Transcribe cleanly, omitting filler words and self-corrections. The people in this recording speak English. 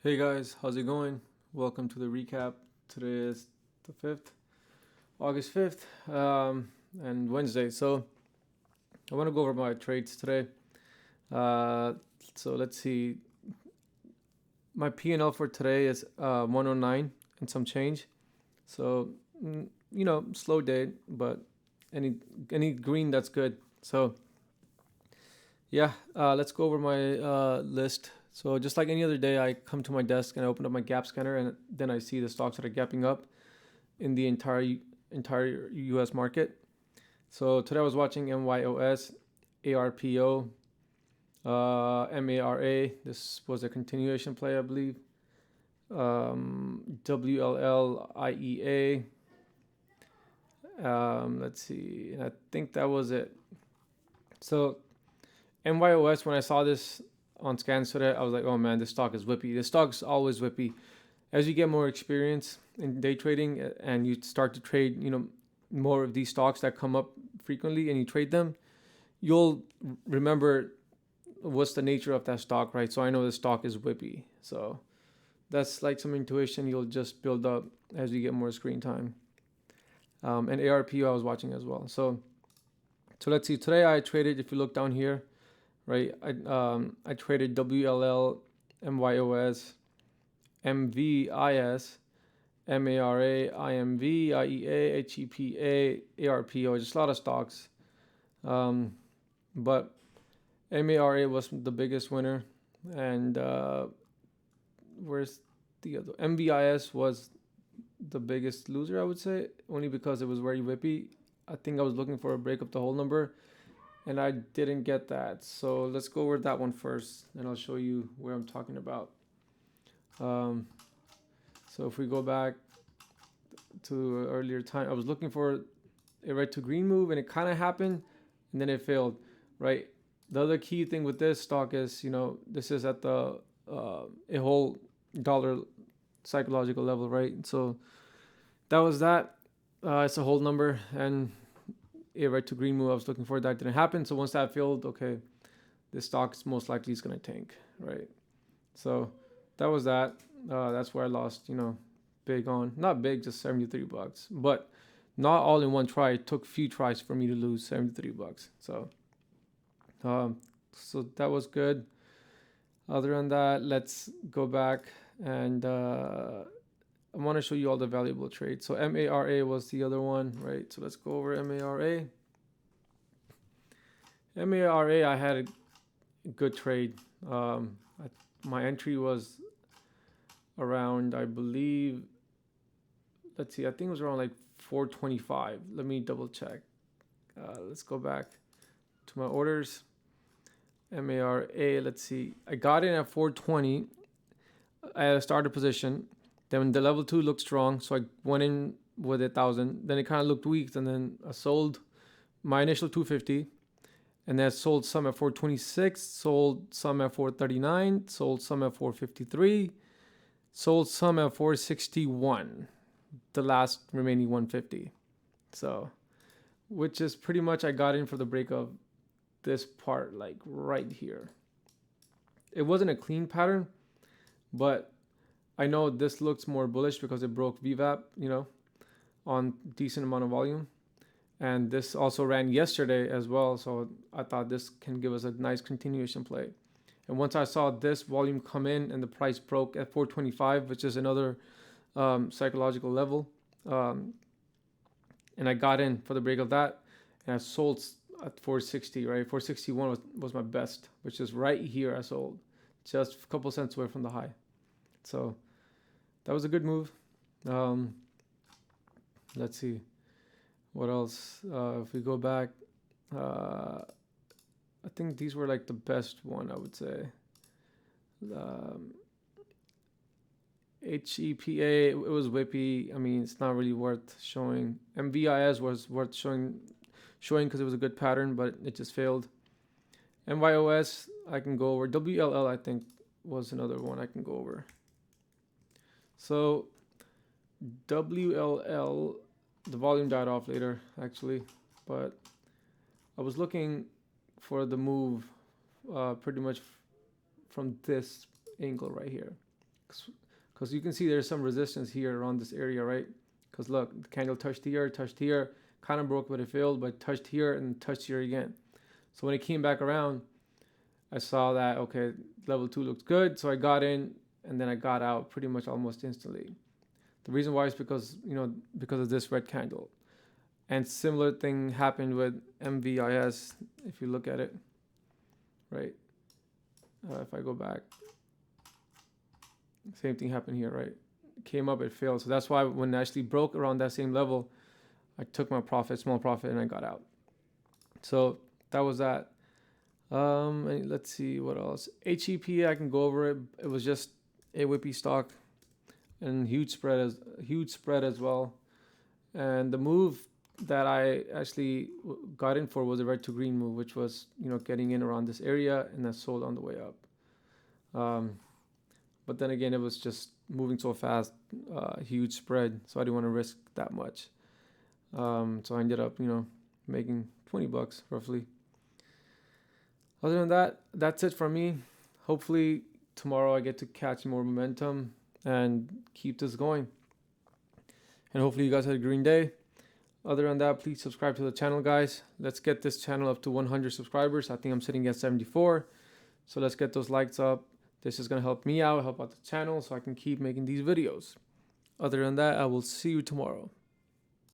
Hey guys, how's it going? Welcome to the recap. Today is the 5th, August 5th, and Wednesday. So I want to go over my trades today. So let's see. My P&L for today is 109 and some change. So, slow day, but any green, that's good. So yeah, let's go over my list. So just like any other day, I come to my desk and I open up my gap scanner, and then I see the stocks that are gapping up in the entire U.S. market. So today I was watching MYOS, ARPO, MARA. This was a continuation play, I believe. WLL IEA. Let's see. I think that was it. So MYOS, when I saw this on scans today, I was like, oh man, this stock is whippy. This stock's always whippy. As you get more experience in day trading and you start to trade, more of these stocks that come up frequently and you trade them, you'll remember what's the nature of that stock, right? So I know the stock is whippy. So that's like some intuition you'll just build up as you get more screen time. And ARPU I was watching as well. So let's see. Today I traded, if you look down here, right? I traded WLL, MYOS, MVIS, MARA, IMV, IEA, HEPA, ARPO, just a lot of stocks. But MARA was the biggest winner, and where's the other? MVIS was the biggest loser, I would say, only because it was very whippy. I think I was looking for a break up the whole number, and I didn't get that. So let's go over that one first, and I'll show you where I'm talking about. So if we go back to earlier time, I was looking for a red to green move, and it kind of happened, and then it failed, right? The other key thing with this stock is, this is at the a whole dollar psychological level, right? So that was that. It's a whole number, and a red to green move I was looking for, that didn't happen. So once that failed, okay, this stock is most likely is going to tank, right? So that was that. That's where I lost, big on, not big, just $73, but not all in one try. It took few tries for me to lose $73. So that was good. Other than that, let's go back, and I want to show you all the valuable trades. So MARA was the other one, right? So let's go over MARA. MARA, I had a good trade. My entry was around, I believe, let's see, I think it was around like 425. Let me double check. Let's go back to my orders. MARA, let's see. I got in at 420. I had a starter position. Then the level 2 looked strong, so I went in with 1,000. Then it kind of looked weak, and then I sold my initial 250, and then I sold some at 426, sold some at 439, sold some at 453, sold some at 461, the last remaining 150. So, which is pretty much, I got in for the break of this part, like right here. It wasn't a clean pattern, but I know this looks more bullish because it broke VWAP, on decent amount of volume. And this also ran yesterday as well, so I thought this can give us a nice continuation play. And once I saw this volume come in and the price broke at 425, which is another psychological level, and I got in for the break of that, and I sold at 460, right? 461 was my best, which is right here. I sold just a couple cents away from the high. So that was a good move. Let's see what else. If we go back, I think these were like the best one, I would say. HEPA, it was whippy. I mean, it's not really worth showing. MVIS was worth showing because it was a good pattern, but it just failed. MYOS, I can go over. WLL, I think, was another one I can go over. So WLL, the volume died off later, actually, but I was looking for the move pretty much from this angle right here. because you can see there's some resistance here around this area, right? Because look, the candle touched here, kind of broke, but it failed, but touched here and touched here again. So when it came back around, I saw that, okay, level 2 looks good. So I got in and then I got out pretty much almost instantly. The reason why is because, because of this red candle. And similar thing happened with MYOS. If you look at it, right? If I go back, same thing happened here, right? It came up, it failed. So that's why when it actually broke around that same level, I took my profit, small profit, and I got out. So that was that. And let's see what else. HEP, I can go over it. It was just a whippy stock and huge spread as well. And the move that I actually got in for was a red to green move, which was getting in around this area and then sold on the way up. But then again, it was just moving so fast, huge spread, so I didn't want to risk that much. So I ended up making $20 roughly. Other than that, that's it from me. Hopefully tomorrow I get to catch more momentum and keep this going. And hopefully you guys had a green day. Other than that, please subscribe to the channel, guys. Let's get this channel up to 100 subscribers. I think I'm sitting at 74. So let's get those likes up. This is going to help me out, help out the channel so I can keep making these videos. Other than that, I will see you tomorrow.